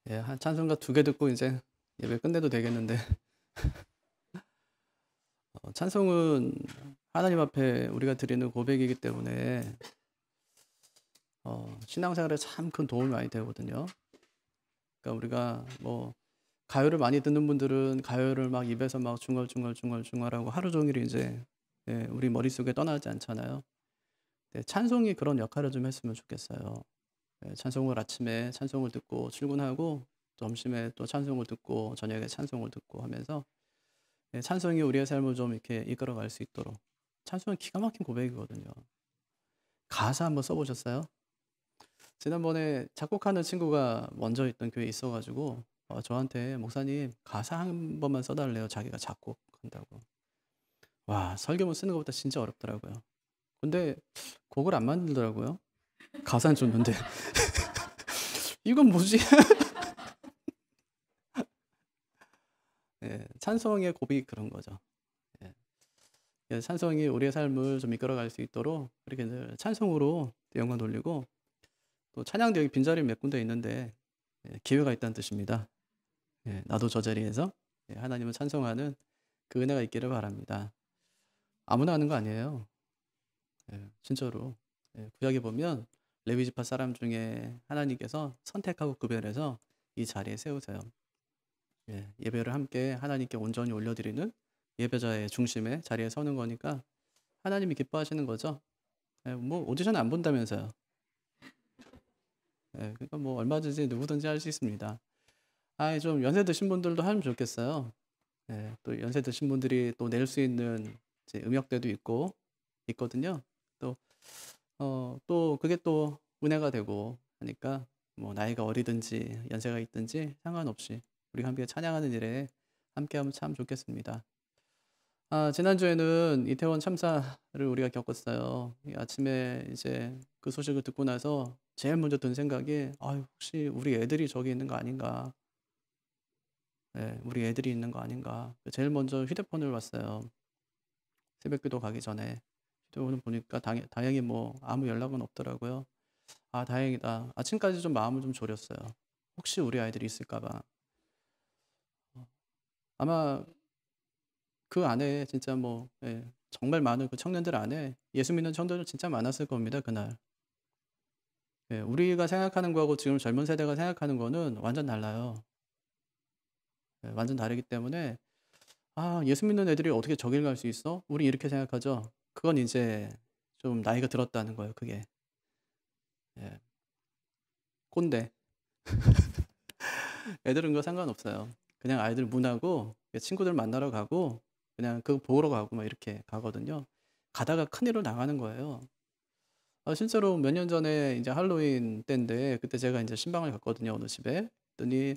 예, 한 찬송가 2개 듣고 이제 예배 끝내도 되겠는데 찬송은 하나님 앞에 우리가 드리는 고백이기 때문에 신앙생활에 참 큰 도움이 많이 되거든요. 그러니까 우리가 뭐 가요를 많이 듣는 분들은 가요를 막 입에서 막 중얼중얼중얼중얼하고 하루 종일 이제 우리 머릿속에 떠나지 않잖아요. 찬송이 그런 역할을 좀 했으면 좋겠어요. 찬송을 아침에 찬송을 듣고 출근하고 점심에 또 찬송을 듣고 저녁에 찬송을 듣고 하면서 찬송이 우리의 삶을 좀 이렇게 이끌어갈 수 있도록. 찬송은 기가 막힌 고백이거든요. 가사 한번 써보셨어요? 지난번에 작곡하는 친구가 먼저 있던 교회에 있어가지고 저한테 목사님 가사 한 번만 써달래요. 자기가 작곡한다고. 와, 설교문 쓰는 것보다 진짜 어렵더라고요. 근데 곡을 안 만들더라고요. 가사는 좋는데 이건 뭐지? 찬송의 고백이 그런 거죠. 찬송이 우리의 삶을 좀 이끌어갈 수 있도록 그렇게 찬송으로 영광 돌리고, 또 찬양도 여기 빈자리 몇 군데 있는데 기회가 있다는 뜻입니다. 나도 저 자리에서 하나님을 찬송하는 그 은혜가 있기를 바랍니다. 아무나 하는 거 아니에요. 진짜로. 구약에 보면 레위지파 사람 중에 하나님께서 선택하고 구별해서 이 자리에 세우세요. 예배를 함께 하나님께 온전히 올려드리는 예배자의 중심에 자리에 서는 거니까 하나님이 기뻐하시는 거죠. 뭐 오디션 안 본다면서요. 그러니까 뭐 얼마든지 누구든지 할 수 있습니다. 좀 연세 드신 분들도 하면 좋겠어요. 또 연세 드신 분들이 또 낼 수 있는 이제 음역대도 있거든요. 또 그게 또 은혜가 되고 하니까 뭐 나이가 어리든지 연세가 있든지 상관없이 우리가 함께 찬양하는 일에 함께하면 참 좋겠습니다. 지난주에는 이태원 참사를 우리가 겪었어요. 아침에 이제 그 소식을 듣고 나서 제일 먼저 든 생각이 혹시 우리 애들이 저기 있는 거 아닌가. 우리 애들이 있는 거 아닌가. 제일 먼저 휴대폰을 봤어요. 새벽기도 가기 전에 휴대폰을 보니까 다행히 뭐 아무 연락은 없더라고요. 다행이다. 아침까지 좀 마음을 좀 졸였어요. 혹시 우리 아이들이 있을까 봐. 아마 그 안에 진짜 뭐 정말 많은 그 청년들 안에 예수 믿는 청년들 진짜 많았을 겁니다, 그날. 우리가 생각하는 거하고 지금 젊은 세대가 생각하는 거는 완전 달라요. 완전 다르기 때문에 예수 믿는 애들이 어떻게 저길 갈 수 있어? 우리 이렇게 생각하죠. 그건 이제 좀 나이가 들었다는 거예요, 그게. 예. 꼰대. 애들은 그거 상관없어요. 그냥 아이들 문하고 친구들 만나러 가고 그냥 그거 보러 가고 막 이렇게 가거든요. 가다가 큰일을 당하는 거예요. 실제로 몇 년 전에 이제 할로윈 때인데 그때 제가 이제 신방을 갔거든요, 어느 집에. 그랬더니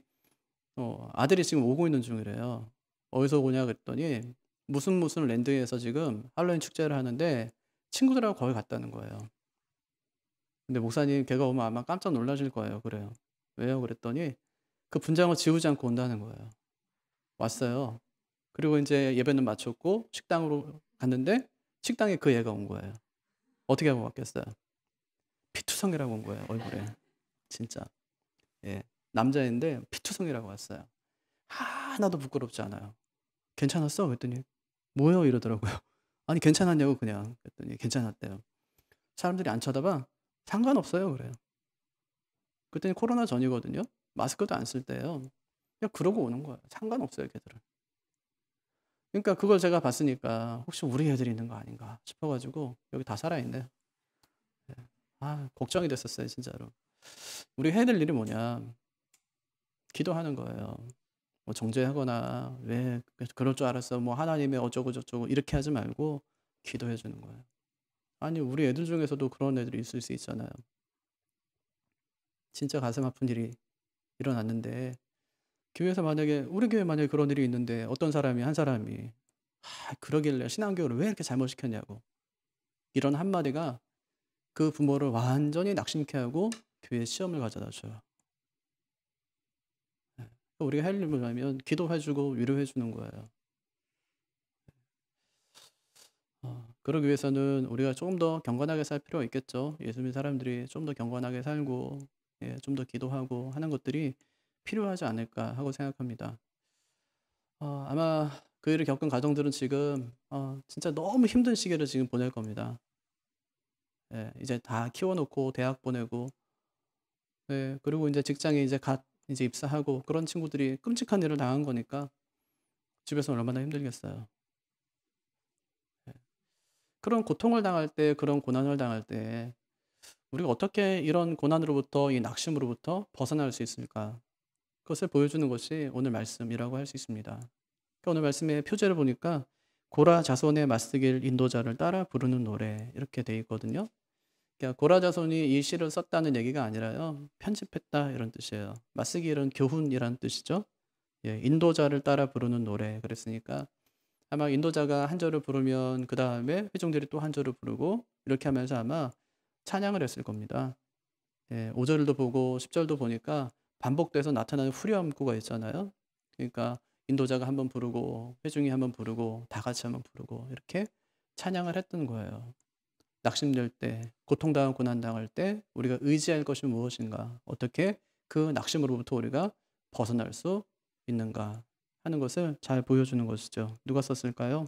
아들이 지금 오고 있는 중이래요. 어디서 오냐 그랬더니 무슨 랜드에서 지금 할로윈 축제를 하는데 친구들하고 거기 갔다는 거예요. 근데 목사님 걔가 오면 아마 깜짝 놀라실 거예요. 그래요. 왜요? 그랬더니 그 분장을 지우지 않고 온다는 거예요. 왔어요. 그리고 이제 예배는 마쳤고 식당으로 갔는데 식당에 그 애가 온 거예요. 어떻게 하고 왔겠어요? 피투성이라고 온 거예요, 얼굴에. 진짜. 남자인데 피투성이라고 왔어요. 하나도 부끄럽지 않아요. 괜찮았어? 그랬더니 뭐요? 이러더라고요. 아니 괜찮았냐고 그냥. 그랬더니 괜찮았대요. 사람들이 안 쳐다봐? 상관없어요. 그래요. 그랬더니 코로나 전이거든요. 마스크도 안 쓸 때예요. 그냥 그러고 오는 거예요. 상관없어요, 걔들은. 그러니까 그걸 제가 봤으니까 혹시 우리 애들이 있는 거 아닌가 싶어가지고 여기 다 살아있네요. 걱정이 됐었어요, 진짜로. 우리 해야 될 일이 뭐냐. 기도하는 거예요. 뭐 정죄하거나 왜 그럴 줄 알았어. 뭐 하나님의 어쩌고 저쩌고 이렇게 하지 말고 기도해 주는 거예요. 아니 우리 애들 중에서도 그런 애들이 있을 수 있잖아요. 진짜 가슴 아픈 일이 일어났는데 교회에서 만약에 우리 교회 만약에 그런 일이 있는데 어떤 사람이 한 사람이 그러길래 신앙교육을 왜 이렇게 잘못시켰냐고 이런 한마디가 그 부모를 완전히 낙심케 하고 교회 시험을 가져다 줘요. 우리가 할 일은 뭐냐면 기도해주고 위로해주는 거예요. 그러기 위해서는 우리가 조금 더 경건하게 살 필요가 있겠죠. 예수 믿는 사람들이 좀 더 경건하게 살고 좀 더 기도하고 하는 것들이 필요하지 않을까 하고 생각합니다. 아마 그 일을 겪은 가정들은 지금 진짜 너무 힘든 시기를 지금 보낼 겁니다. 예, 이제 다 키워놓고 대학 보내고, 네, 그리고 이제 직장에 이제 갓 이제 입사하고 그런 친구들이 끔찍한 일을 당한 거니까 집에서 얼마나 힘들겠어요. 예. 그런 고통을 당할 때, 그런 고난을 당할 때 우리가 어떻게 이런 고난으로부터, 이 낙심으로부터 벗어날 수 있을까? 그것을 보여주는 것이 오늘 말씀이라고 할 수 있습니다. 그러니까 오늘 말씀의 표제를 보니까 고라 자손의 맞쓰길 인도자를 따라 부르는 노래 이렇게 돼 있거든요. 그러니까 고라 자손이 이 시를 썼다는 얘기가 아니라요. 편집했다 이런 뜻이에요. 맞쓰길은 교훈이라는 뜻이죠. 예, 인도자를 따라 부르는 노래 그랬으니까 아마 인도자가 한 절을 부르면 그 다음에 회중들이 또 한 절을 부르고 이렇게 하면서 아마 찬양을 했을 겁니다. 예, 5절도 보고 10절도 보니까 반복돼서 나타나는 후렴구가 있잖아요. 그러니까 인도자가 한번 부르고 회중이 한번 부르고 다 같이 한번 부르고 이렇게 찬양을 했던 거예요. 낙심될 때, 고통당하고 고난당할 때 우리가 의지할 것이 무엇인가, 어떻게 그 낙심으로부터 우리가 벗어날 수 있는가 하는 것을 잘 보여주는 것이죠. 누가 썼을까요?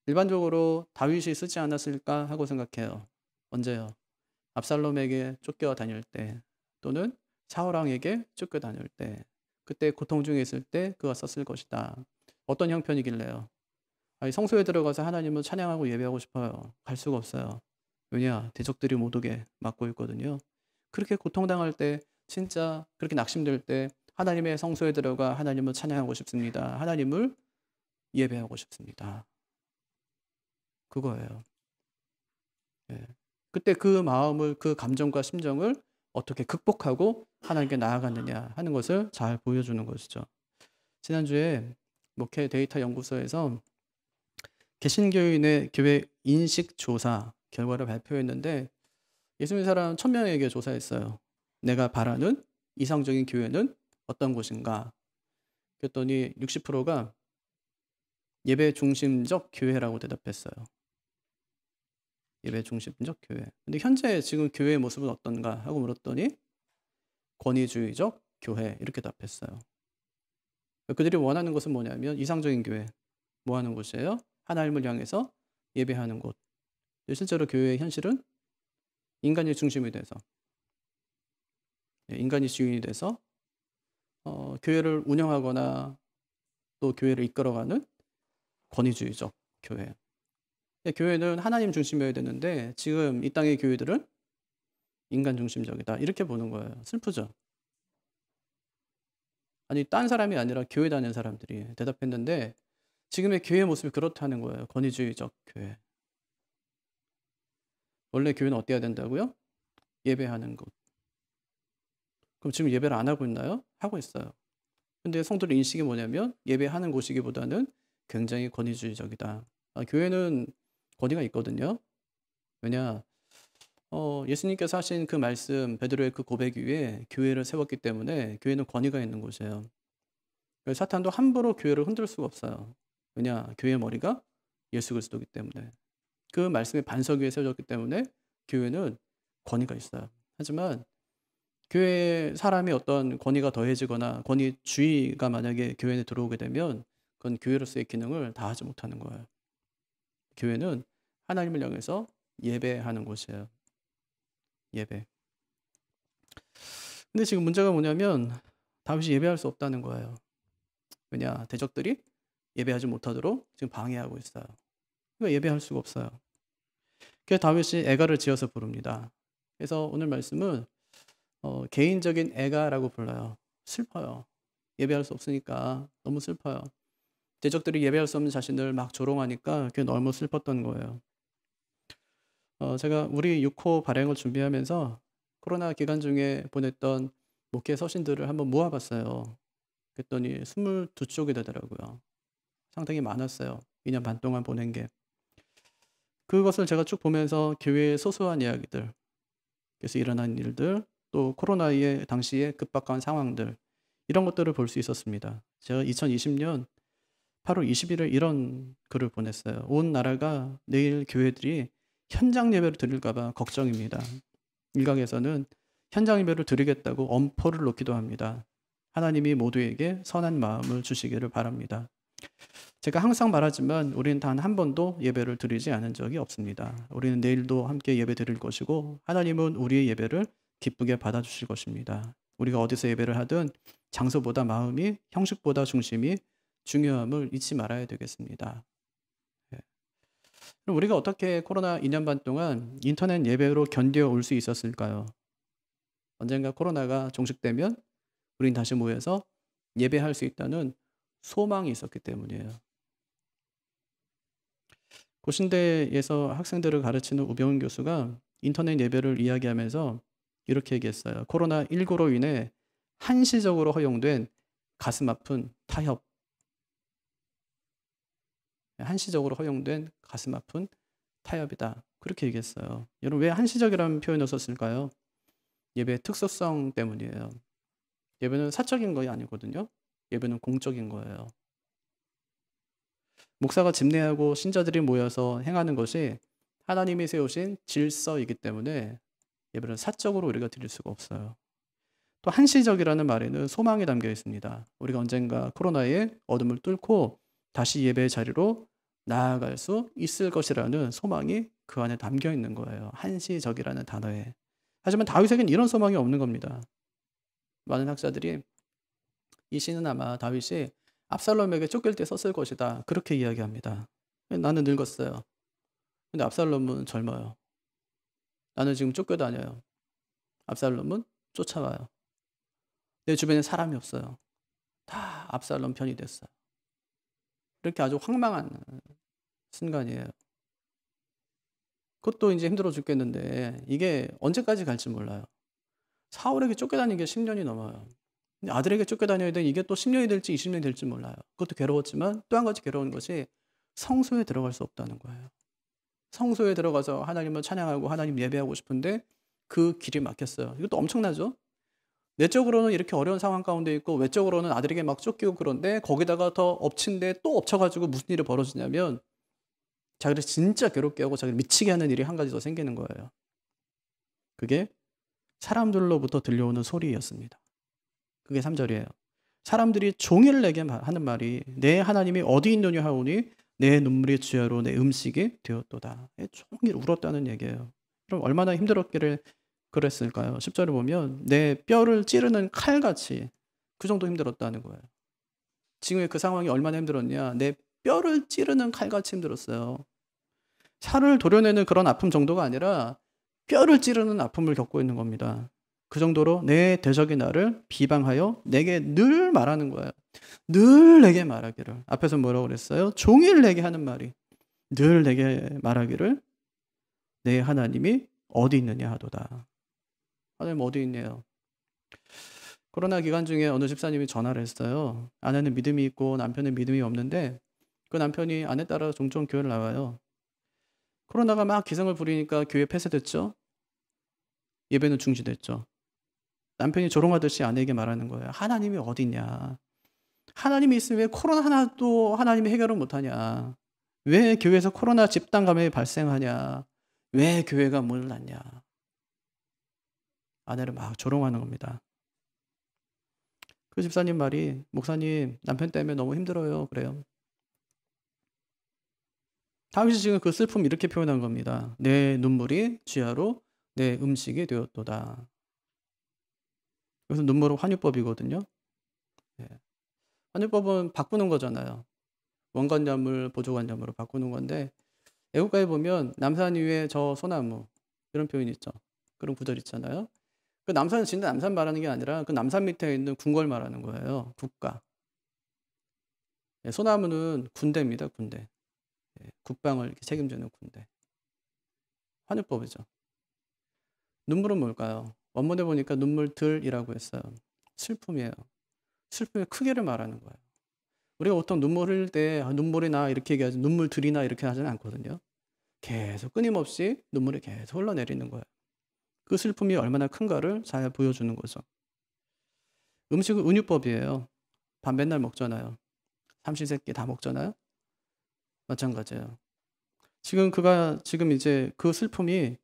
일반적으로 다윗이 쓰지 않았을까 하고 생각해요. 언제요? 압살롬에게 쫓겨다닐 때 또는 사울왕에게 쫓겨다닐 때 그때 고통 중에 있을 때 그가 썼을 것이다. 어떤 형편이길래요? 아니, 성소에 들어가서 하나님을 찬양하고 예배하고 싶어요. 갈 수가 없어요. 왜냐? 대적들이 못 오게 막고 있거든요. 그렇게 고통당할 때 진짜 그렇게 낙심될 때 하나님의 성소에 들어가 하나님을 찬양하고 싶습니다. 하나님을 예배하고 싶습니다. 그거예요. 예. 그때 그 마음을, 그 감정과 심정을 어떻게 극복하고 하나님께 나아갔느냐 하는 것을 잘 보여주는 것이죠. 지난주에 목회 데이터 연구소에서 개신교인의 교회 인식 조사 결과를 발표했는데 예수 믿는 사람 1000명에게 조사했어요. 내가 바라는 이상적인 교회는 어떤 곳인가? 그랬더니 60%가 예배 중심적 교회라고 대답했어요. 예배 중심적 교회. 근데 현재 지금 교회의 모습은 어떤가 하고 물었더니 권위주의적 교회 이렇게 답했어요. 그들이 원하는 것은 뭐냐면 이상적인 교회. 뭐 하는 곳이에요? 하나님을 향해서 예배하는 곳. 실제로 교회의 현실은 인간이 중심이 돼서 인간이 주인이 돼서 교회를 운영하거나 또 교회를 이끌어가는 권위주의적 교회. 교회는 하나님 중심이어야 되는데 지금 이 땅의 교회들은 인간 중심적이다. 이렇게 보는 거예요. 슬프죠? 아니, 딴 사람이 아니라 교회 다니는 사람들이 대답했는데 지금의 교회 모습이 그렇다는 거예요. 권위주의적 교회. 원래 교회는 어때야 된다고요? 예배하는 곳. 그럼 지금 예배를 안 하고 있나요? 하고 있어요. 근데 성도의 인식이 뭐냐면 예배하는 곳이기보다는 굉장히 권위주의적이다. 교회는 권위가 있거든요. 왜냐? 예수님께서 하신 그 말씀, 베드로의 그 고백 위에 교회를 세웠기 때문에 교회는 권위가 있는 곳이에요. 그래서 사탄도 함부로 교회를 흔들 수가 없어요. 왜냐? 교회의 머리가 예수 그리스도이기 때문에. 그 말씀의 반석 위에 세워졌기 때문에 교회는 권위가 있어요. 하지만 교회에 사람이 어떤 권위가 더해지거나 권위주의가 만약에 교회에 들어오게 되면 그건 교회로서의 기능을 다하지 못하는 거예요. 교회는 하나님을 향해서 예배하는 곳이에요. 예배. 근데 지금 문제가 뭐냐면 다윗이 예배할 수 없다는 거예요. 왜냐? 대적들이 예배하지 못하도록 지금 방해하고 있어요. 그러니까 예배할 수가 없어요. 그래서 다윗이 애가를 지어서 부릅니다. 그래서 오늘 말씀은 개인적인 애가라고 불러요. 슬퍼요. 예배할 수 없으니까 너무 슬퍼요. 대적들이 예배할 수 없는 자신을 막 조롱하니까 그게 너무 슬펐던 거예요. 제가 우리 6호 발행을 준비하면서 코로나 기간 중에 보냈던 목회 서신들을 한번 모아봤어요. 그랬더니 22쪽이 되더라고요. 상당히 많았어요. 2년 반 동안 보낸 게. 그것을 제가 쭉 보면서 교회의 소소한 이야기들, 그래서 일어난 일들, 또 코로나의 당시에 급박한 상황들, 이런 것들을 볼 수 있었습니다. 제가 2020년 8월 20일에 이런 글을 보냈어요. 온 나라가 내일 교회들이 현장 예배를 드릴까 봐 걱정입니다. 일각에서는 현장 예배를 드리겠다고 엄포를 놓기도 합니다. 하나님이 모두에게 선한 마음을 주시기를 바랍니다. 제가 항상 말하지만 우리는 단 한 번도 예배를 드리지 않은 적이 없습니다. 우리는 내일도 함께 예배 드릴 것이고 하나님은 우리의 예배를 기쁘게 받아주실 것입니다. 우리가 어디서 예배를 하든 장소보다 마음이, 형식보다 중심이 중요함을 잊지 말아야 되겠습니다. 예. 그럼 우리가 어떻게 코로나 2년 반 동안 인터넷 예배로 견뎌올 수 있었을까요? 언젠가 코로나가 종식되면 우린 다시 모여서 예배할 수 있다는 소망이 있었기 때문이에요. 고신대에서 학생들을 가르치는 우병훈 교수가 인터넷 예배를 이야기하면서 이렇게 얘기했어요. 코로나19로 인해 한시적으로 허용된 가슴 아픈 타협. 한시적으로 허용된 가슴 아픈 타협이다. 그렇게 얘기했어요. 여러분, 왜 한시적이라는 표현을 썼을까요? 예배의 특수성 때문이에요. 예배는 사적인 것이 아니거든요. 예배는 공적인 거예요. 목사가 집례하고 신자들이 모여서 행하는 것이 하나님이 세우신 질서이기 때문에 예배를 사적으로 우리가 드릴 수가 없어요. 또 한시적이라는 말에는 소망이 담겨 있습니다. 우리가 언젠가 코로나의 어둠을 뚫고 다시 예배의 자리로 나아갈 수 있을 것이라는 소망이 그 안에 담겨 있는 거예요. 한시적이라는 단어에. 하지만 다윗에겐 이런 소망이 없는 겁니다. 많은 학자들이 이 시는 아마 다윗이 압살롬에게 쫓길 때 썼을 것이다. 그렇게 이야기합니다. 나는 늙었어요. 근데 압살롬은 젊어요. 나는 지금 쫓겨다녀요. 압살롬은 쫓아와요. 내 주변에 사람이 없어요. 다 압살롬 편이 됐어요. 이렇게 아주 황망한 순간이에요. 그것도 이제 힘들어 죽겠는데 이게 언제까지 갈지 몰라요. 사울에게 쫓겨다니는 게 10년이 넘어요. 근데 아들에게 쫓겨다녀야 돼. 이게 또 10년이 될지 20년이 될지 몰라요. 그것도 괴로웠지만 또 한 가지 괴로운 것이 성소에 들어갈 수 없다는 거예요. 성소에 들어가서 하나님을 찬양하고 하나님 예배하고 싶은데 그 길이 막혔어요. 이것도 엄청나죠? 내적으로는 이렇게 어려운 상황 가운데 있고 외적으로는 아들에게 막 쫓기고 그런데 거기다가 더 엎친데 또 엎쳐가지고 무슨 일이 벌어지냐면 자기를 진짜 괴롭게 하고 자기를 미치게 하는 일이 한 가지 더 생기는 거예요. 그게 사람들로부터 들려오는 소리였습니다. 그게 3절이에요. 사람들이 종일 내게 하는 말이 내 하나님이 어디 있느냐 하오니 내 눈물이 주야로 내 음식이 되었도다. 종일 울었다는 얘기예요. 그럼 얼마나 힘들었기를 그랬을까요? 10절을 보면 내 뼈를 찌르는 칼같이 그 정도 힘들었다는 거예요. 지금의 그 상황이 얼마나 힘들었냐. 내 뼈를 찌르는 칼같이 힘들었어요. 살을 도려내는 그런 아픔 정도가 아니라 뼈를 찌르는 아픔을 겪고 있는 겁니다. 그 정도로 내 대적이 나를 비방하여 내게 늘 말하는 거예요. 늘 내게 말하기를. 앞에서 뭐라고 그랬어요? 종일 내게 하는 말이 늘 내게 말하기를 내 하나님이 어디 있느냐 하도다. 하나님 어디 있네요. 코로나 기간 중에 어느 집사님이 전화를 했어요. 아내는 믿음이 있고 남편은 믿음이 없는데 그 남편이 아내 따라 종종 교회를 나와요. 코로나가 막 기승을 부리니까 교회 폐쇄됐죠. 예배는 중지됐죠. 남편이 조롱하듯이 아내에게 말하는 거예요. 하나님이 어디 있냐. 하나님이 있으면 왜 코로나 하나도 하나님이 해결을 못하냐. 왜 교회에서 코로나 집단 감염이 발생하냐. 왜 교회가 문을 닫냐. 아내를 막 조롱하는 겁니다. 그 집사님 말이 목사님 남편 때문에 너무 힘들어요. 그래요. 다윗이 지금 그 슬픔 이렇게 표현한 겁니다. 내 눈물이 쥐하로 내 음식이 되었도다. 그래서 눈물은 환유법이거든요. 예. 환유법은 바꾸는 거잖아요. 원관념을 보조관념으로 바꾸는 건데 애국가에 보면 남산 위에 저 소나무 이런 표현이 있죠. 그런 구절 있잖아요. 그 남산은 진짜 남산 말하는 게 아니라 그 남산 밑에 있는 궁궐 말하는 거예요. 국가. 예, 소나무는 군대입니다. 군대. 예, 국방을 이렇게 책임지는 군대. 환유법이죠. 눈물은 뭘까요? 원문에 보니까 눈물들이라고 했어요. 슬픔이에요. 슬픔의 크기를 말하는 거예요. 우리가 보통 눈물 흘릴 때 눈물이 나 이렇게 얘기하지 눈물들이나 이렇게 하지는 않거든요. 계속 끊임없이 눈물이 계속 흘러내리는 거예요. 그 슬픔이 얼마나 큰가를 잘 보여주는 거죠. 음식은 은유법이에요. 밥 맨날 먹잖아요. 삼시세끼 다 먹잖아요. 마찬가지예요. 지금 이제 그 슬픔이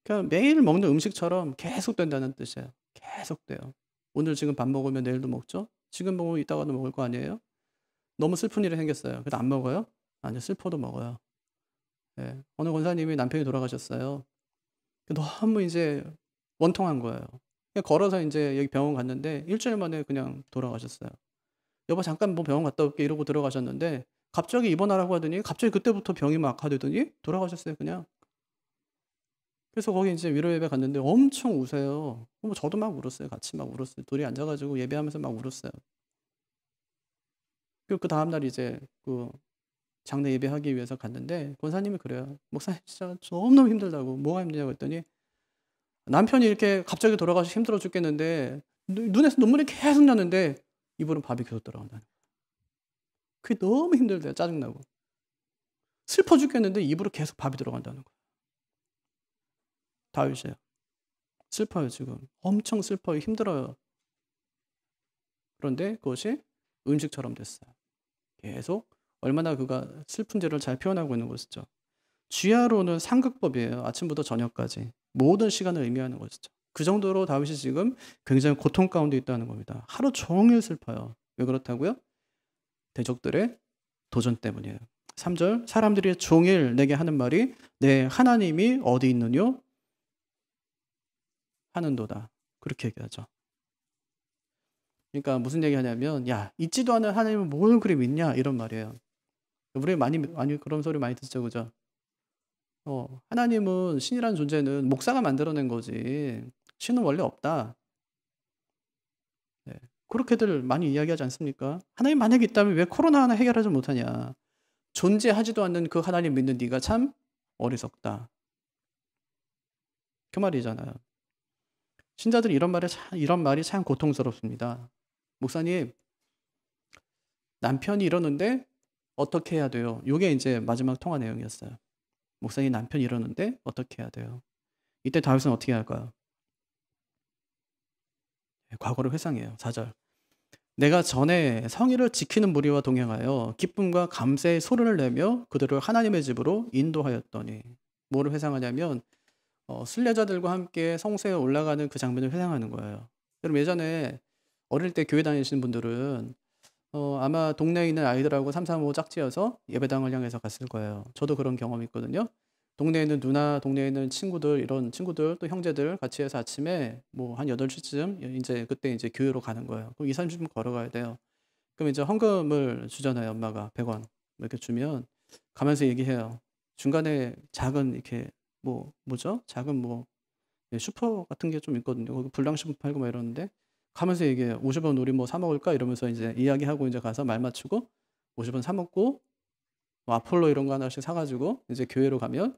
그냥 매일 먹는 음식처럼 계속 된다는 뜻이에요. 계속 돼요. 오늘 지금 밥 먹으면 내일도 먹죠? 지금 먹으면 이따가도 먹을 거 아니에요? 너무 슬픈 일이 생겼어요. 그래도 안 먹어요? 아니요. 슬퍼도 먹어요. 예. 어느 권사님이 남편이 돌아가셨어요. 너무 이제 원통한 거예요. 그냥 걸어서 인제 여기 병원 갔는데 일주일 만에 그냥 돌아가셨어요. "여보 잠깐 뭐 병원 갔다 올게." 이러고 들어가셨는데 갑자기 입원하라고 하더니 갑자기 그때부터 병이 막 악화되더니 돌아가셨어요 그냥. 그래서 거기 인제 위로 예배 갔는데 엄청 우세요. 뭐 저도 막 울었어요. 같이 막 울었어요. 둘이 앉아 가지고 예배하면서 막 울었어요. 그다음 날 이제 장례 예배하기 위해서 갔는데 권사님이 그래요. "목사님 진짜 너무너무 힘들다고." "뭐가 힘드냐."고 했더니 남편이 이렇게 갑자기 돌아가셔서 힘들어 죽겠는데 눈에서 눈물이 계속 나는데 입으로 밥이 계속 들어간다는 거예요. 그게 너무 힘들대요 짜증나고. 슬퍼 죽겠는데 입으로 계속 밥이 들어간다는 거예요. 다윗이에요. 슬퍼요 지금. 엄청 슬퍼요. 힘들어요. 그런데 그것이 음식처럼 됐어요. 계속 얼마나 그가 슬픈지를 잘 표현하고 있는 것이죠. 쥐하로는 상극법이에요. 아침부터 저녁까지. 모든 시간을 의미하는 것이죠. 그 정도로 다윗이 지금 굉장히 고통 가운데 있다는 겁니다. 하루 종일 슬퍼요. 왜 그렇다고요? 대적들의 도전 때문이에요. 3절 사람들이 종일 내게 하는 말이 내 하나님이 어디 있느뇨? 하는도다. 그렇게 얘기하죠. 그러니까 무슨 얘기하냐면 야 있지도 않은 하나님은 뭘 그리 믿냐 이런 말이에요. 우리 많이 그런 소리 많이 듣죠, 그죠? 하나님은 신이라는 존재는 목사가 만들어낸 거지 신은 원래 없다. 네. 그렇게들 많이 이야기하지 않습니까? 하나님 만약에 있다면 왜 코로나 하나 해결하지 못하냐? 존재하지도 않는 그 하나님 믿는 네가 참 어리석다. 그 말이잖아요. 신자들이 이런 말이 참 고통스럽습니다. 목사님, 남편이 이러는데 어떻게 해야 돼요? 요게 이제 마지막 통화 내용이었어요. 목사님 남편이 이러는데 어떻게 해야 돼요? 이때 다윗은 어떻게 할까요? 과거를 회상해요. 4절. 내가 전에 성의를 지키는 무리와 동행하여 기쁨과 감사의 소리를 내며 그들을 하나님의 집으로 인도하였더니 뭐를 회상하냐면 순례자들과 함께 성소에 올라가는 그 장면을 회상하는 거예요. 여러분 예전에 어릴 때 교회 다니시는 분들은 아마 동네에 있는 아이들하고 335 짝지어서 예배당을 향해서 갔을 거예요. 저도 그런 경험이 있거든요. 동네에 있는 누나, 동네에 있는 친구들, 이런 친구들 또 형제들 같이 해서 아침에 뭐 한 8시쯤 인제 그때 인제 교회로 가는 거예요. 그럼 20-30분 걸어가야 돼요. 그럼 이제 헌금을 주잖아요, 엄마가 100원 이렇게 주면 가면서 얘기해요. 중간에 작은 이렇게 뭐죠? 작은 예 슈퍼 같은 게 좀 있거든요. 거기 불량식품 팔고 막 이러는데 가면서 얘기해요. "50원 우리 뭐 사 먹을까?" 이러면서 이제 이야기하고 인제 가서 말 맞추고 50원 사 먹고 뭐 아폴로 이런 거 하나씩 사 가지고 이제 교회로 가면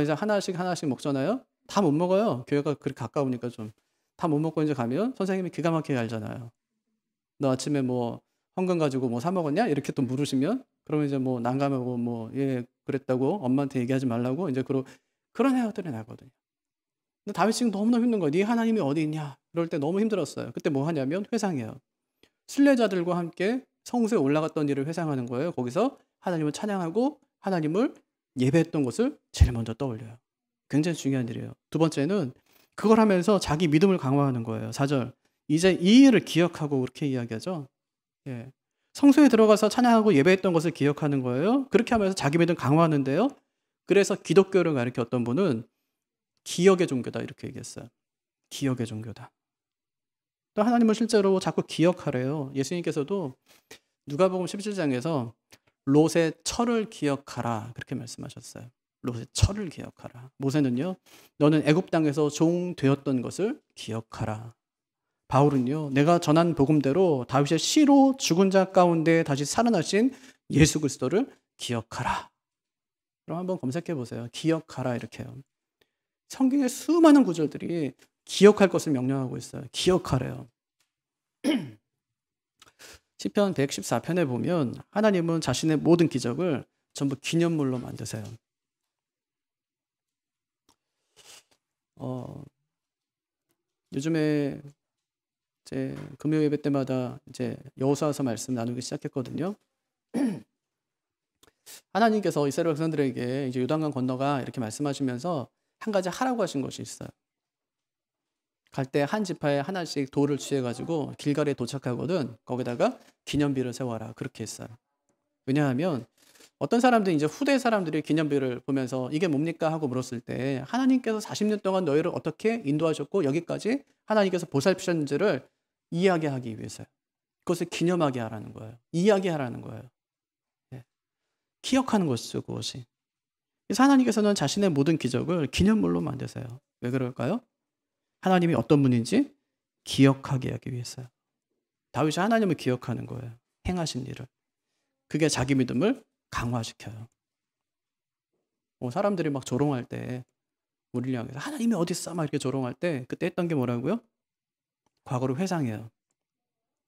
이제 하나씩, 하나씩 먹잖아요. 다 못 먹어요. 교회가 그렇게 가까우니까 좀. 다 못 먹고 인제 가면 선생님이 기가 막히게 알잖아요. "너 아침에 뭐 헌금 가지고 뭐 사 먹었냐?" 이렇게 또 물으시면 그러면 이제 뭐 난감하고 "예 그랬다."고 엄마한테 얘기하지 말라고 인제 그런 생각들이 나거든요. 근데 다윗이 지금 너무너무 힘든 거예요. "네 하나님이 어디 있냐?" 그럴 때 너무 힘들었어요. 그때 뭐 하냐면 회상해요. 순례자들과 함께 성소에 올라갔던 일을 회상하는 거예요. 거기서 하나님을 찬양하고 하나님을 예배했던 것을 제일 먼저 떠올려요. 굉장히 중요한 일이에요. 두 번째는 그걸 하면서 자기 믿음을 강화하는 거예요. 4절. 이제 이 일을 기억하고 그렇게 이야기하죠. 예. 성소에 들어가서 찬양하고 예배했던 것을 기억하는 거예요. 그렇게 하면서 자기 믿음 강화하는데요. 그래서 기독교를 가리켰던 분은 기억의 종교다 이렇게 얘기했어요. 기억의 종교다. 또 하나님을 실제로 자꾸 기억하래요. 예수님께서도 누가복음 17장에서 롯의 철을 기억하라 그렇게 말씀하셨어요. 롯의 철을 기억하라. 모세는요. 너는 애굽 땅에서 종 되었던 것을 기억하라. 바울은요. 내가 전한 복음대로 다윗의 씨로 죽은 자 가운데 다시 살아나신 예수 그리스도를 기억하라. 그럼 한번 검색해 보세요. 기억하라 이렇게요. 성경의 수많은 구절들이 기억할 것을 명령하고 있어요. 기억하래요. 시편 114편에 보면 하나님은 자신의 모든 기적을 전부 기념물로 만드세요. 요즘에 이제 금요 예배 때마다 이제 여호수아서 말씀 나누기 시작했거든요. 하나님께서 이스라엘 백성들에게 이제 요단강 건너가 이렇게 말씀하시면서 한 가지 하라고 하신 것이 있어요. 갈 때 한 지파에 하나씩 돌을 취해가지고 길갈에 도착하거든. 거기다가 기념비를 세워라. 그렇게 했어요. 왜냐하면 어떤 사람들이 이제 후대 사람들이 기념비를 보면서 이게 뭡니까 하고 물었을 때 하나님께서 40년 동안 너희를 어떻게 인도하셨고 여기까지 하나님께서 보살피셨는지를 이야기하기 위해서요. 그것을 기념하게 하라는 거예요. 이야기하라는 거예요. 예. 기억하는 것이죠, 그것이. 그래서 하나님께서는 자신의 모든 기적을 기념물로 만드세요. 왜 그럴까요? 하나님이 어떤 분인지 기억하게 하기 위해서요. 다윗이 하나님을 기억하는 거예요. 행하신 일을. 그게 자기 믿음을 강화시켜요. 사람들이 막 조롱할 때 우리를 향해서 하나님이 어디 있어? 막 이렇게 조롱할 때 그때 했던 게 뭐라고요? 과거를 회상해요.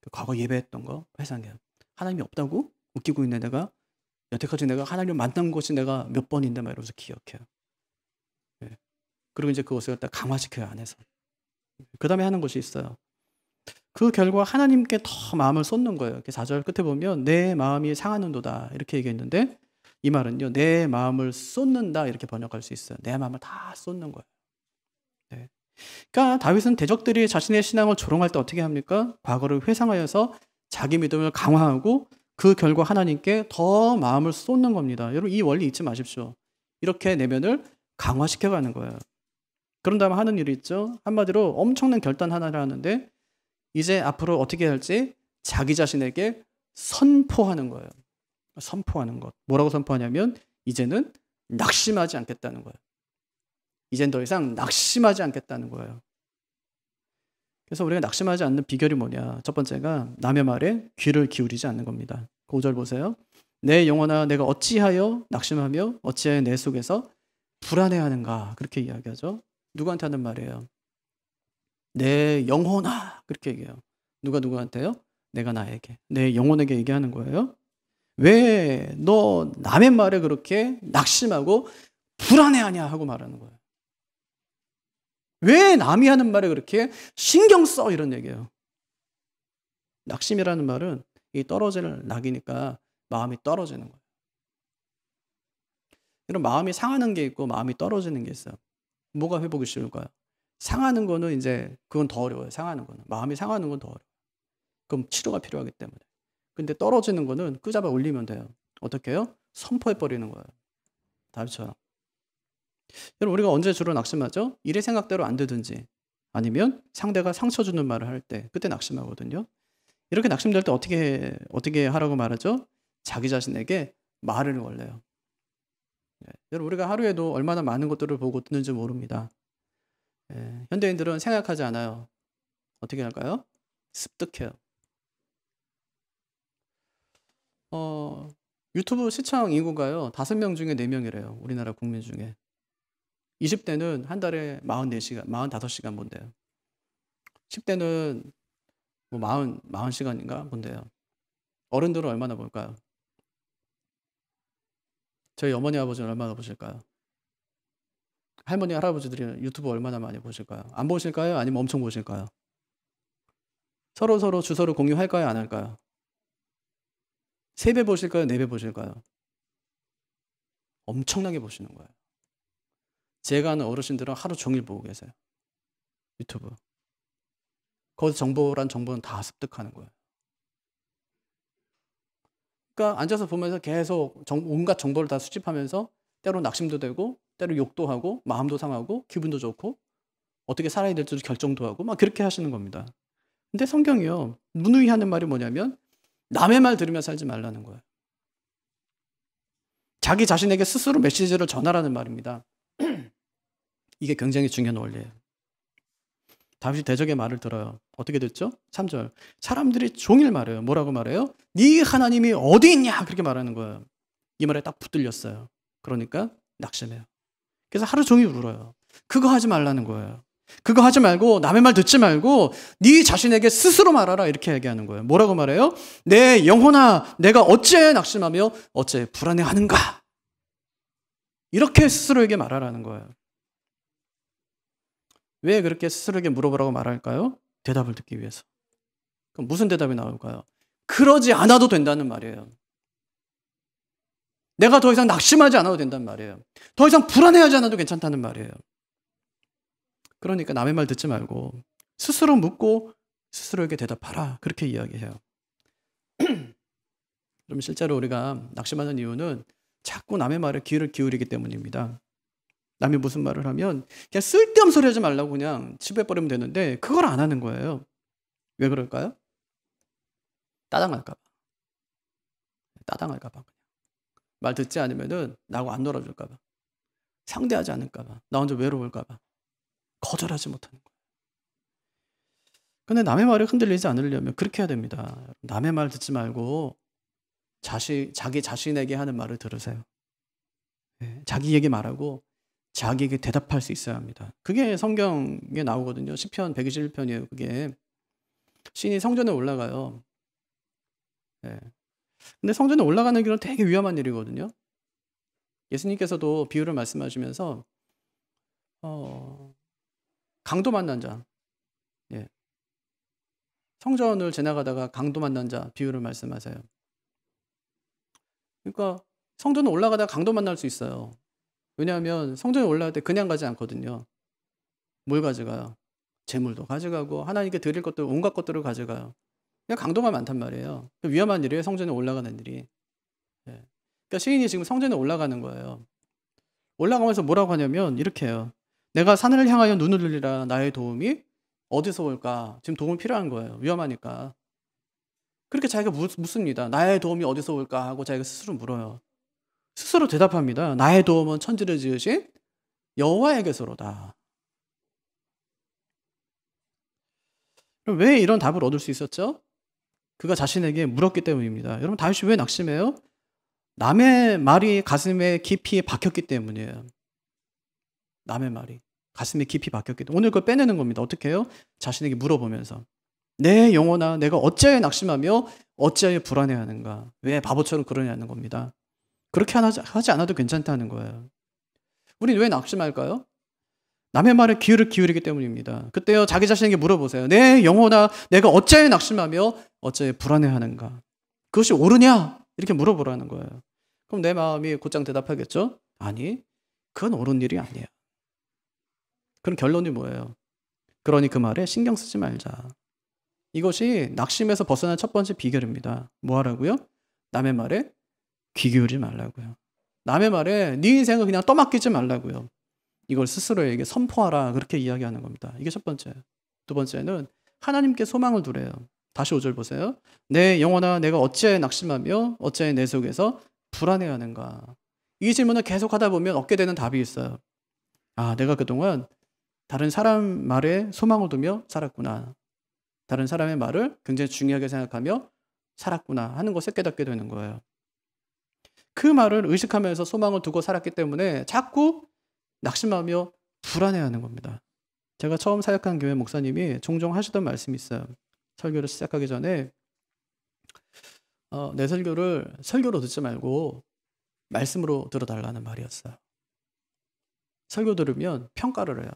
그 과거 예배했던 거 회상해요. 하나님이 없다고? 웃기고 있네 내가. 여태까지 내가 하나님을 만난 것이 내가 몇 번인데 막 이러면서 기억해요. 예. 그리고 이제 그것을 갖다 강화시켜요 안에서. 그 다음에 하는 것이 있어요. 그 결과 하나님께 더 마음을 쏟는 거예요. 4절 끝에 보면 내 마음이 상하는도다 이렇게 얘기했는데 이 말은요. 내 마음을 쏟는다 이렇게 번역할 수 있어요. 내 마음을 다 쏟는 거예요. 네. 그러니까 다윗은 대적들이 자신의 신앙을 조롱할 때 어떻게 합니까? 과거를 회상하여서 자기 믿음을 강화하고 그 결과 하나님께 더 마음을 쏟는 겁니다. 여러분 이 원리 잊지 마십시오. 이렇게 내면을 강화시켜가는 거예요. 그런 다음에 하는 일이 있죠. 한마디로 엄청난 결단 하나를 하는데 이제 앞으로 어떻게 할지 자기 자신에게 선포하는 거예요. 선포하는 것. 뭐라고 선포하냐면 이제는 낙심하지 않겠다는 거예요. 이젠 더 이상 낙심하지 않겠다는 거예요. 그래서 우리가 낙심하지 않는 비결이 뭐냐. 첫 번째가 남의 말에 귀를 기울이지 않는 겁니다. 5절 보세요. 내 영혼아 내가 어찌하여 낙심하며 어찌하여 내 속에서 불안해하는가. 그렇게 이야기하죠. 누구한테 하는 말이에요? 내 영혼아 그렇게 얘기해요. 누가 누구한테요? 내가 나에게. 내 영혼에게 얘기하는 거예요. 왜 너 남의 말에 그렇게 낙심하고 불안해하냐 하고 말하는 거예요. 왜 남이 하는 말에 그렇게 신경 써 이런 얘기예요. 낙심이라는 말은 이 떨어지는 낙이니까 마음이 떨어지는 거예요. 이런 마음이 상하는 게 있고 마음이 떨어지는 게 있어요. 뭐가 회복이 쉬울까요? 상하는 거는 이제 그건 더 어려워요. 상하는 거는. 마음이 상하는 건 더 어려워요. 그럼 치료가 필요하기 때문에. 근데 떨어지는 거는 끄잡아 올리면 돼요. 어떻게 해요? 선포해버리는 거예요. 다윗처럼. 여러분 우리가 언제 주로 낙심하죠? 일의 생각대로 안 되든지 아니면 상대가 상처 주는 말을 할 때 그때 낙심하거든요. 이렇게 낙심될 때 어떻게 하라고 말하죠? 자기 자신에게 말을 걸래요. 여러분 우리가 하루에도 얼마나 많은 것들을 보고 듣는지 모릅니다. 현대인들은 생각하지 않아요. 어떻게 할까요? 습득해요. 유튜브 시청 인구가요 5명 중에 4명이래요. 우리나라 국민 중에. 20대는 한 달에 44시간, 45시간 본대요. 10대는 뭐 40시간인가 본대요. 어른들은 얼마나 볼까요? 저희 어머니 아버지는 얼마나 보실까요? 할머니 할아버지들이 유튜브 얼마나 많이 보실까요? 안 보실까요? 아니면 엄청 보실까요? 서로 주소를 공유할까요? 안 할까요? 3배 보실까요? 4배 보실까요? 엄청나게 보시는 거예요. 제가 아는 어르신들은 하루 종일 보고 계세요. 유튜브. 거기서 정보란 정보는 다 습득하는 거예요. 그러니까 앉아서 보면서 계속 온갖 정보를 다 수집하면서 때로 낙심도 되고 때로 욕도 하고 마음도 상하고 기분도 좋고 어떻게 살아야 될지 결정도 하고 막 그렇게 하시는 겁니다. 근데 성경이요. 누누이 하는 말이 뭐냐면 남의 말 들으며 살지 말라는 거예요. 자기 자신에게 스스로 메시지를 전하라는 말입니다. 이게 굉장히 중요한 원리예요. 다윗이 대적의 말을 들어요. 어떻게 됐죠? 3절. 사람들이 종일 말해요. 뭐라고 말해요? 네 하나님이 어디 있냐? 그렇게 말하는 거예요. 이 말에 딱 붙들렸어요. 그러니까 낙심해요. 그래서 하루 종일 울어요. 그거 하지 말라는 거예요. 그거 하지 말고 남의 말 듣지 말고 네 자신에게 스스로 말하라 이렇게 얘기하는 거예요. 뭐라고 말해요? 내 영혼아 내가 어째 낙심하며 어째 불안해하는가? 이렇게 스스로에게 말하라는 거예요. 왜 그렇게 스스로에게 물어보라고 말할까요? 대답을 듣기 위해서. 그럼 무슨 대답이 나올까요? 그러지 않아도 된다는 말이에요. 내가 더 이상 낙심하지 않아도 된다는 말이에요. 더 이상 불안해하지 않아도 괜찮다는 말이에요. 그러니까 남의 말 듣지 말고 스스로 묻고 스스로에게 대답하라. 그렇게 이야기해요. 그럼 실제로 우리가 낙심하는 이유는 자꾸 남의 말에 귀를 기울이기 때문입니다. 남이 무슨 말을 하면 그냥 쓸데없는 소리 하지 말라고 그냥 치부해버리면 되는데 그걸 안 하는 거예요. 왜 그럴까요? 따당할까 봐. 따당할까 봐. 말 듣지 않으면은 나하고 안 놀아줄까 봐. 상대하지 않을까 봐. 나 혼자 외로울까 봐. 거절하지 못하는 거예요. 근데 남의 말에 흔들리지 않으려면 그렇게 해야 됩니다. 남의 말 듣지 말고 자기 자신에게 하는 말을 들으세요. 예, 자기 얘기 말하고 자기에게 대답할 수 있어야 합니다. 그게 성경에 나오거든요. 시편 121편이에요. 그게 신이 성전에 올라가요. 예. 근데 성전에 올라가는 길은 되게 위험한 일이거든요. 예수님께서도 비유를 말씀하시면서 강도 만난 자, 예. 성전을 지나가다가 강도 만난 자 비유를 말씀하세요. 그러니까 성전에 올라가다가 강도 만날 수 있어요. 왜냐하면 성전에 올라갈 때 그냥 가지 않거든요. 뭘 가져가요? 재물도 가져가고 하나님께 드릴 것들 온갖 것들을 가져가요. 그냥 강도가 많단 말이에요. 위험한 일이에요. 성전에 올라가는 일이. 예. 그러니까 시인이 지금 성전에 올라가는 거예요. 올라가면서 뭐라고 하냐면 이렇게 해요. 내가 산을 향하여 눈을 들리라. 나의 도움이 어디서 올까? 지금 도움이 필요한 거예요. 위험하니까. 그렇게 자기가 묻습니다. 나의 도움이 어디서 올까? 하고 자기가 스스로 물어요. 스스로 대답합니다. 나의 도움은 천지를 지으신 여호와에게서로다. 그럼 왜 이런 답을 얻을 수 있었죠? 그가 자신에게 물었기 때문입니다. 여러분 다윗이 왜 낙심해요? 남의 말이 가슴에 깊이 박혔기 때문이에요. 남의 말이 가슴에 깊이 박혔기 때문에 오늘 그걸 빼내는 겁니다. 어떻게 해요? 자신에게 물어보면서 내 영혼아 내가 어찌하여 낙심하며 어찌하여 불안해하는가? 왜 바보처럼 그러냐는 겁니다. 그렇게 하지 않아도 괜찮다는 거예요. 우리는 왜 낙심할까요? 남의 말에 귀를 기울이기 때문입니다. 그때요 자기 자신에게 물어보세요. 내 영혼아 내가 어찌하여 낙심하며 어찌하여 불안해하는가? 그것이 옳으냐? 이렇게 물어보라는 거예요. 그럼 내 마음이 곧장 대답하겠죠? 아니 그건 옳은 일이 아니에요. 그럼 결론이 뭐예요? 그러니 그 말에 신경 쓰지 말자. 이것이 낙심에서 벗어난 첫 번째 비결입니다. 뭐 하라고요? 남의 말에 귀 기울이지 말라고요. 남의 말에 네 인생을 그냥 떠맡기지 말라고요. 이걸 스스로에게 선포하라 그렇게 이야기하는 겁니다. 이게 첫 번째예요. 두 번째는 하나님께 소망을 두래요. 다시 5절 보세요. 내 영혼아 내가 어찌하여 낙심하며 어찌하여 내 속에서 불안해하는가. 이 질문을 계속 하다 보면 얻게 되는 답이 있어요. 아 내가 그동안 다른 사람 말에 소망을 두며 살았구나. 다른 사람의 말을 굉장히 중요하게 생각하며 살았구나 하는 것을 깨닫게 되는 거예요. 그 말을 의식하면서 소망을 두고 살았기 때문에 자꾸 낙심하며 불안해하는 겁니다. 제가 처음 사역한 교회 목사님이 종종 하시던 말씀이 있어요. 설교를 시작하기 전에 내 설교를 설교로 듣지 말고 말씀으로 들어달라는 말이었어요. 설교 들으면 평가를 해요.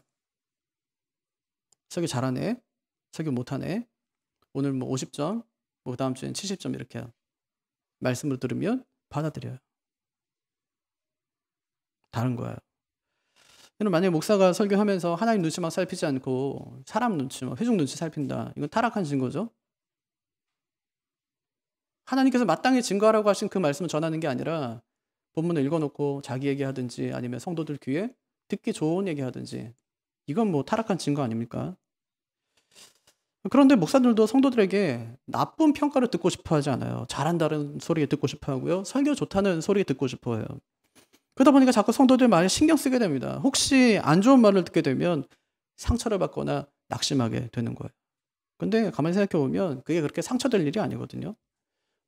설교 잘하네, 설교 못하네, 오늘 뭐 50점, 뭐 다음 주엔 70점 이렇게 해요. 말씀으로 들으면 받아들여요. 다른 거예요. 만약에 목사가 설교하면서 하나님 눈치만 살피지 않고 사람 눈치, 회중 눈치 살핀다. 이건 타락한 증거죠. 하나님께서 마땅히 증거하라고 하신 그 말씀을 전하는 게 아니라 본문을 읽어놓고 자기 얘기하든지 아니면 성도들 귀에 듣기 좋은 얘기하든지 이건 뭐 타락한 증거 아닙니까? 그런데 목사들도 성도들에게 나쁜 평가를 듣고 싶어 하지 않아요. 잘한다는 소리 듣고 싶어 하고요. 설교 좋다는 소리 듣고 싶어 해요. 그러다 보니까 자꾸 성도들 말에 신경 쓰게 됩니다. 혹시 안 좋은 말을 듣게 되면 상처를 받거나 낙심하게 되는 거예요. 근데 가만히 생각해 보면 그게 그렇게 상처될 일이 아니거든요.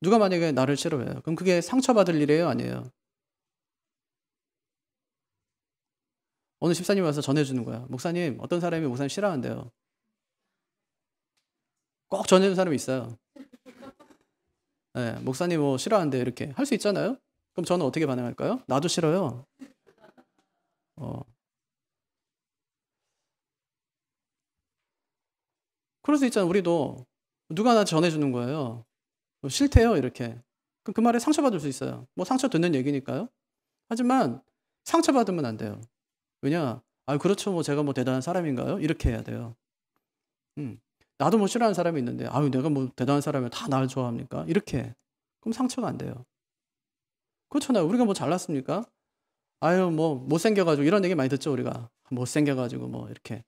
누가 만약에 나를 싫어해요. 그럼 그게 상처받을 일이에요? 아니에요? 어느 집사님이 와서 전해주는 거야. 목사님, 어떤 사람이 목사님 싫어한대요. 꼭 전해주는 사람이 있어요. 네, 목사님 뭐 싫어한대 이렇게 할 수 있잖아요. 그럼 저는 어떻게 반응할까요? 나도 싫어요. 그럴 수 있잖아요. 우리도 누가 나 전해주는 거예요. 싫대요 이렇게. 그럼 그 말에 상처받을 수 있어요. 뭐 상처 듣는 얘기니까요. 하지만 상처받으면 안 돼요. 왜냐? 아 그렇죠. 뭐 제가 뭐 대단한 사람인가요? 이렇게 해야 돼요. 음. 나도 뭐 싫어하는 사람이 있는데 아유 내가 뭐 대단한 사람이면 다 나를 좋아합니까? 이렇게. 그럼 상처가 안 돼요. 그렇잖아요. 우리가 뭐 잘났습니까? 아유 뭐 못생겨 가지고 이런 얘기 많이 듣죠, 우리가. 못생겨 가지고 뭐 이렇게.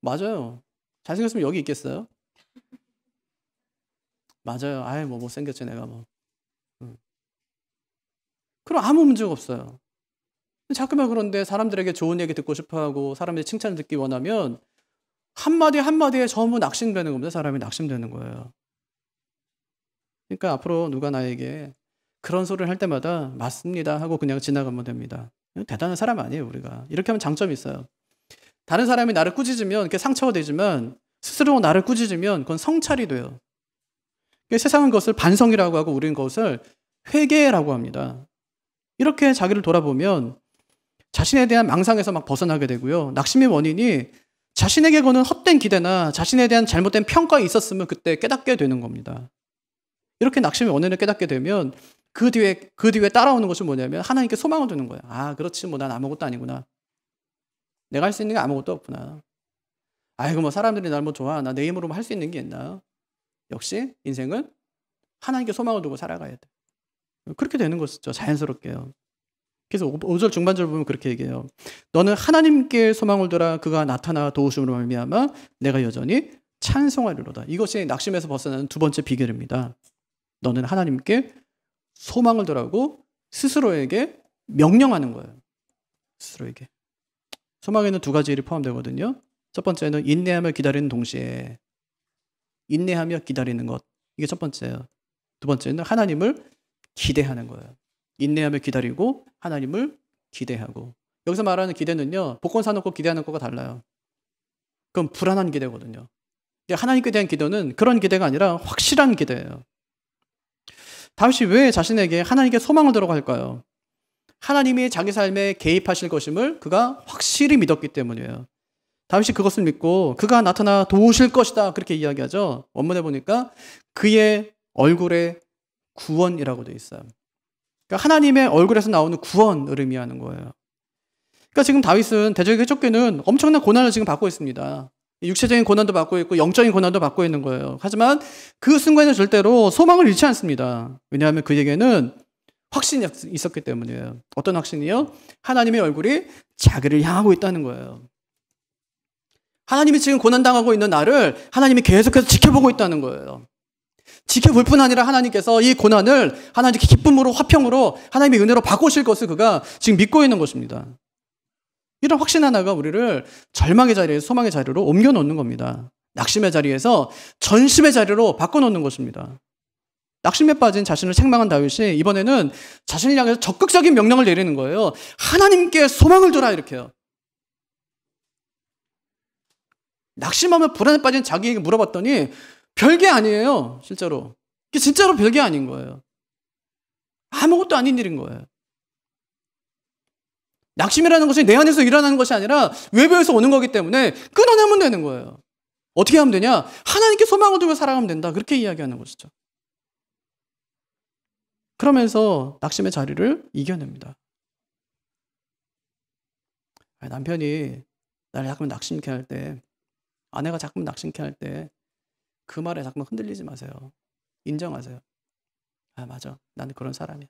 맞아요. 잘생겼으면 여기 있겠어요? 맞아요. 아유 뭐 못생겼지 내가 뭐. 음. 그럼 아무 문제가 없어요. 자꾸만 그런데 사람들에게 좋은 얘기 듣고 싶어 하고 사람들이 칭찬을 듣기 원하면 한마디 한마디에 전부 낙심되는 겁니다. 사람이 낙심되는 거예요. 그러니까 앞으로 누가 나에게 그런 소리를 할 때마다 맞습니다 하고 그냥 지나가면 됩니다. 대단한 사람 아니에요, 우리가. 이렇게 하면 장점이 있어요. 다른 사람이 나를 꾸짖으면 그게 상처가 되지만 스스로 나를 꾸짖으면 그건 성찰이 돼요. 세상은 그것을 반성이라고 하고 우리는 그것을 회개라고 합니다. 이렇게 자기를 돌아보면 자신에 대한 망상에서 막 벗어나게 되고요. 낙심의 원인이 자신에게 거는 헛된 기대나 자신에 대한 잘못된 평가가 있었으면 그때 깨닫게 되는 겁니다. 이렇게 낙심의 원인을 깨닫게 되면 그 뒤에 따라오는 것이 뭐냐면 하나님께 소망을 두는 거예요. 아, 그렇지. 뭐 난 아무것도 아니구나. 내가 할 수 있는 게 아무것도 없구나. 아이고, 뭐 사람들이 날 뭐 좋아하나. 내 힘으로 할 수 있는 게 있나. 역시 인생은 하나님께 소망을 두고 살아가야 돼. 그렇게 되는 것이죠. 자연스럽게요. 그래서 5절 중반절 보면 그렇게 얘기해요. 너는 하나님께 소망을 두라. 그가 나타나 도우심으로 말미암아 내가 여전히 찬송하리로다. 이것이 낙심에서 벗어나는 두 번째 비결입니다. 너는 하나님께 소망을 두라고 스스로에게 명령하는 거예요. 스스로에게. 소망에는 두 가지 일이 포함되거든요. 첫 번째는 인내하며 기다리는 동시에 인내하며 기다리는 것. 이게 첫 번째예요. 두 번째는 하나님을 기대하는 거예요. 인내하며 기다리고 하나님을 기대하고. 여기서 말하는 기대는요. 복권 사놓고 기대하는 것과 달라요. 그건 불안한 기대거든요. 하나님께 대한 기도는 그런 기대가 아니라 확실한 기대예요. 다윗이 왜 자신에게 하나님께 소망을 두라고 할까요? 하나님이 자기 삶에 개입하실 것임을 그가 확실히 믿었기 때문이에요. 다윗이 그것을 믿고 그가 나타나 도우실 것이다 그렇게 이야기하죠. 원문에 보니까 그의 얼굴에 구원이라고 되어 있어요. 그러니까 하나님의 얼굴에서 나오는 구원을 의미하는 거예요. 그러니까 지금 다윗은 대적에게 쫓기는 엄청난 고난을 지금 받고 있습니다. 육체적인 고난도 받고 있고 영적인 고난도 받고 있는 거예요. 하지만 그 순간에는 절대로 소망을 잃지 않습니다. 왜냐하면 그에게는 확신이 있었기 때문이에요. 어떤 확신이요? 하나님의 얼굴이 자기를 향하고 있다는 거예요. 하나님이 지금 고난당하고 있는 나를 하나님이 계속해서 지켜보고 있다는 거예요. 지켜볼 뿐 아니라 하나님께서 이 고난을 하나님께 기쁨으로 화평으로 하나님의 은혜로 바꾸실 것을 그가 지금 믿고 있는 것입니다. 이런 확신 하나가 우리를 절망의 자리에서 소망의 자리로 옮겨놓는 겁니다. 낙심의 자리에서 전심의 자리로 바꿔놓는 것입니다. 낙심에 빠진 자신을 책망한 다윗이 이번에는 자신을 향해서 적극적인 명령을 내리는 거예요. 하나님께 소망을 두라 이렇게요. 낙심하며 불안에 빠진 자기에게 물어봤더니 별게 아니에요. 실제로. 이게 진짜로 별게 아닌 거예요. 아무것도 아닌 일인 거예요. 낙심이라는 것이 내 안에서 일어나는 것이 아니라 외부에서 오는 거기 때문에 끊어내면 되는 거예요. 어떻게 하면 되냐? 하나님께 소망을 두고 살아가면 된다. 그렇게 이야기하는 것이죠. 그러면서 낙심의 자리를 이겨냅니다. 남편이 나를 자꾸만 낙심케 할 때, 아내가 자꾸만 낙심케 할 때 그 말에 자꾸만 흔들리지 마세요. 인정하세요. 아, 맞아. 나는 그런 사람이야.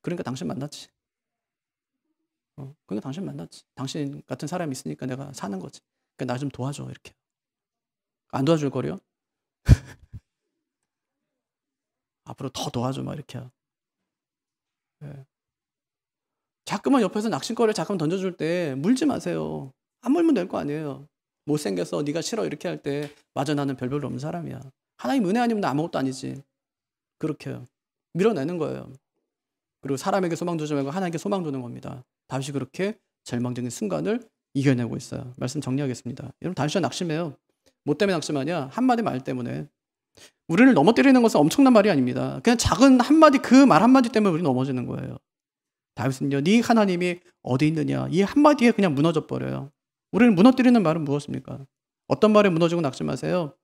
그러니까 당신 만났지. 그러니까 당신 만났지. 당신 같은 사람이 있으니까 내가 사는 거지. 그러니까 나 좀 도와줘. 이렇게. 안 도와줄 거려? 앞으로 더 도와줘. 막 이렇게. 네. 자꾸만 옆에서 낚싯거리를 자꾸만 던져줄 때 물지 마세요. 안 물면 될 거 아니에요. 못생겨서 네가 싫어 이렇게 할 때 맞아 나는 별별로 없는 사람이야. 하나님 은혜 아니면 나 아무것도 아니지. 그렇게요. 밀어내는 거예요. 그리고 사람에게 소망 두지 말고 하나님께 소망 두는 겁니다. 다윗이 그렇게 절망적인 순간을 이겨내고 있어요. 말씀 정리하겠습니다. 여러분 다윗이 낙심해요. 뭐 때문에 낙심하냐? 한마디 말 때문에. 우리를 넘어뜨리는 것은 엄청난 말이 아닙니다. 그냥 작은 한마디 그 말 한마디 때문에 우리 넘어지는 거예요. 다윗은요. 네 하나님이 어디 있느냐? 이 한마디에 그냥 무너져 버려요. 우리를 무너뜨리는 말은 무엇입니까? 어떤 말에 무너지고 낙심하세요?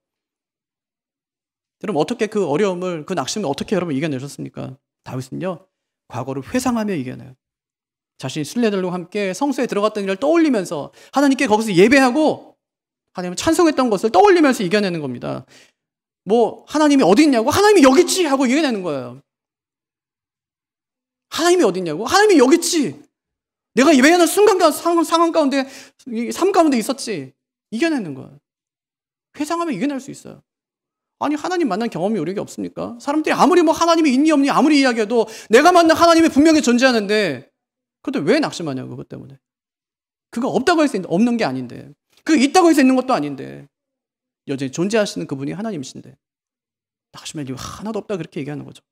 여러분 어떻게 그 어려움을 그 낙심을 어떻게 여러분 이겨내셨습니까? 다윗은요. 과거를 회상하며 이겨내요. 자신이 순례들과 함께 성소에 들어갔던 일을 떠올리면서 하나님께 거기서 예배하고 하나님을 찬송했던 것을 떠올리면서 이겨내는 겁니다. 뭐 하나님이 어디 있냐고? 하나님이 여기 있지 하고 이겨내는 거예요. 하나님이 어디 있냐고? 하나님이 여기 있지. 내가 예배하는 상황 가운데, 삶 가운데 있었지. 이겨내는 거예요. 회상하면 이겨낼 수 있어요. 아니 하나님 만난 경험이 우리에게 없습니까? 사람들이 아무리 뭐 하나님이 있니 없니 아무리 이야기해도 내가 만난 하나님이 분명히 존재하는데 그런데 왜 낙심하냐고 그것 때문에. 그거 없다고 해서 없는 게 아닌데 그거 있다고 해서 있는 것도 아닌데 여전히 존재하시는 그분이 하나님이신데 낙심할 이유 하나도 없다 그렇게 얘기하는 거죠.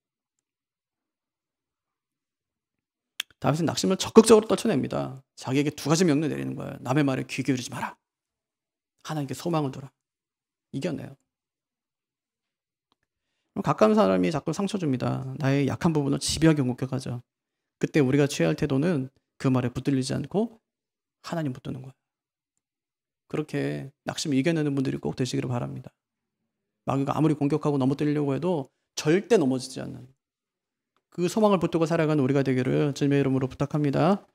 다윗은 낙심을 적극적으로 떨쳐냅니다. 자기에게 두 가지 명령 내리는 거예요. 남의 말에 귀 기울이지 마라. 하나님께 소망을 두라. 이겨내요. 가까운 사람이 자꾸 상처 줍니다. 나의 약한 부분을 집요하게 공격하죠. 그때 우리가 취해야 할 태도는 그 말에 붙들리지 않고 하나님 붙드는 거예요. 그렇게 낙심을 이겨내는 분들이 꼭 되시기를 바랍니다. 마귀가 아무리 공격하고 넘어뜨리려고 해도 절대 넘어지지 않는 그 소망을 붙들고 살아가는 우리가 되기를 주님의 이름으로 부탁합니다.